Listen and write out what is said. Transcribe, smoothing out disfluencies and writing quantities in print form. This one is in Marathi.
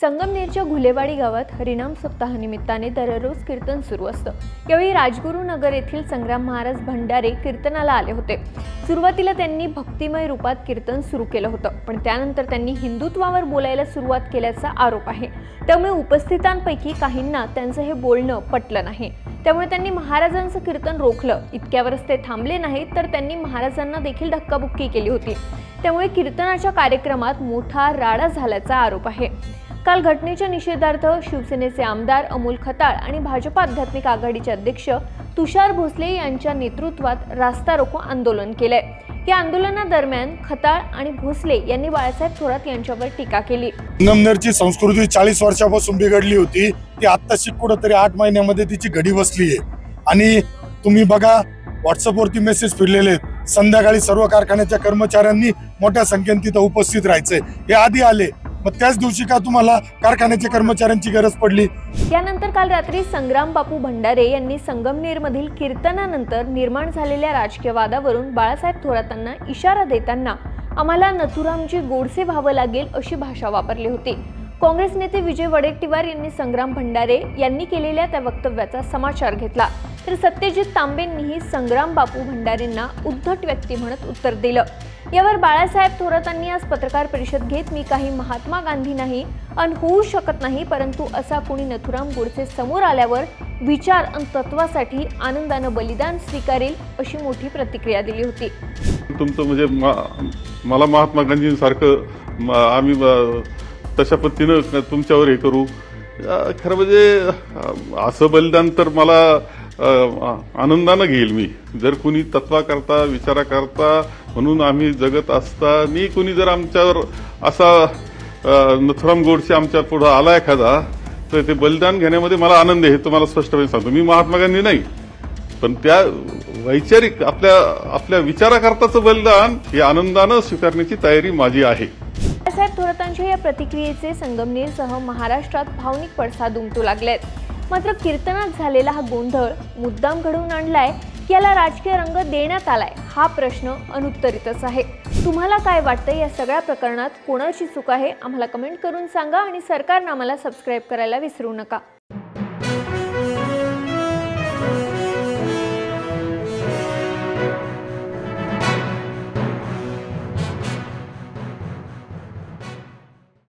संगमनेरच्या घुलेवाडी गावात हरिनाम सप्ताहानिमित्ताने दररोज कीर्तन सुरू असतं। यावेळी राजगुरू नगर येथील संग्राम महाराज भंडारे कीर्तनाला आले होते। सुरुवातीला त्यांनी भक्तिमय रूपात कीर्तन सुरू केलं होतं, पण त्यानंतर त्यांनी हिंदुत्वावर बोलायला सुरुवात केल्याचा आरोप आहे। त्यामुळे उपस्थितांपैकी काहींना त्यांचं हे बोलणं पटलं नाही। त्यामुळे त्यांनी महाराजांचं कीर्तन रोखलं। इतक्यावरच ते थांबले नाहीत, तर त्यांनी महाराजांना देखील धक्काबुक्की केली होती। त्यामुळे कीर्तनाच्या कार्यक्रमात मोठा राडा झाल्याचा आरोप आहे। काल घटनेच्या निषेधार्थ शिवसेनेचे आमदार अमोल खताळ आणि भाजप आध्यात्मिक आघाडीचे अध्यक्ष तुषार भोसले यांच्या नेतृत्वात रास्ता रोको आंदोलन केलंय। या आंदोलनादरम्यान खताळ आणि भोसले यांनी बाळासाहेब थोरात यांच्यावर टीका केली। संगमनेरची संस्कृती 40 वर्षापासून बिघडली होती, ती आत्ताशी कुठेतरी 8 महिन्यामध्ये तिची घडी बसली आहे। आणि तुम्ही बघा, व्हॉट्सअपवरती मेसेज फिरलेले आहेत, संध्याकाळी सर्व कारखान्याच्या कर्मचाऱ्यांनी मोठ्या संख्येने तिथं उपस्थित राहायचंय। हे आधी आले, मग त्याच दिवशी का तुम्हाला कारखान्याच्या कर्मचाऱ्यांची गरज पडली? त्यानंतर काल रात्री संग्राम बापू भंडारे यांनी संगमनेरमधील कीर्तनानंतर निर्माण झालेल्या राजकीय वादावरून बाळासाहेब थोरातांना इशारा देताना आम्हाला नथुरामजी गोडसे व्हावं लागेल अशी भाषा वापरली होती। काँग्रेस नेते विजय वडेट्टीवार यांनी संग्राम भंडारे यांनी केलेल्या त्या वक्तव्याचा समाचार घेतला, तर सत्यजित तांबेंनीही संग्राम बापू भंडारेंना उद्धट व्यक्ती म्हणत उत्तर दिलं। यावर बाळासाहेब थोरातांनी आज पत्रकार परिषद घेत मी काही महात्मा गांधी नाही आणि होऊ शकत नाही, परंतु असा कोणी नथुराम गोडसे समोर आल्यावर विचार आणि तत्वासाठी आनंदानं बलिदान स्वीकारेल अशी मोठी प्रतिक्रिया दिली होती। तुमचं म्हणजे मला महात्मा गांधींसारखं आम्ही तशा पद्धतीनं तुमच्यावर हे करू, खरं म्हणजे असं बलिदान तर मला आनंदानं घेईल मी। जर कुणी तत्वाकरता विचाराकरता म्हणून आम्ही जगत असताना कुणी जर आमच्यावर असा नथुराम गोडसे आमच्या पुढे आला एखादा, तर ते बलिदान घेण्यामध्ये मला आनंद आहे, हे तुम्हाला स्पष्टपणे सांगतो। मी महात्मा गांधी नाही, पण त्या वैचारिक आपल्या विचाराकरताचं बलिदान हे आनंदानं स्वीकारण्याची तयारी माझी आहे। बाळासाहेब थोरातांच्या या प्रतिक्रियेचे संगमनेरसह महाराष्ट्रात भावनिक पडसाद उमटू लागलेत। मात्र कीर्तनात झालेला हा गोंधळ मुद्दाम घडवून आणलाय, याला राजकीय रंग देण्यात आलाय, हा प्रश्न अनुत्तरितच आहे। तुम्हाला काय वाटतं या सगळ्या प्रकरणात कोणाची चूक आहे? आम्हाला कमेंट करून सांगा आणि सरकारनं आम्हाला सबस्क्राईब करायला विसरू नका।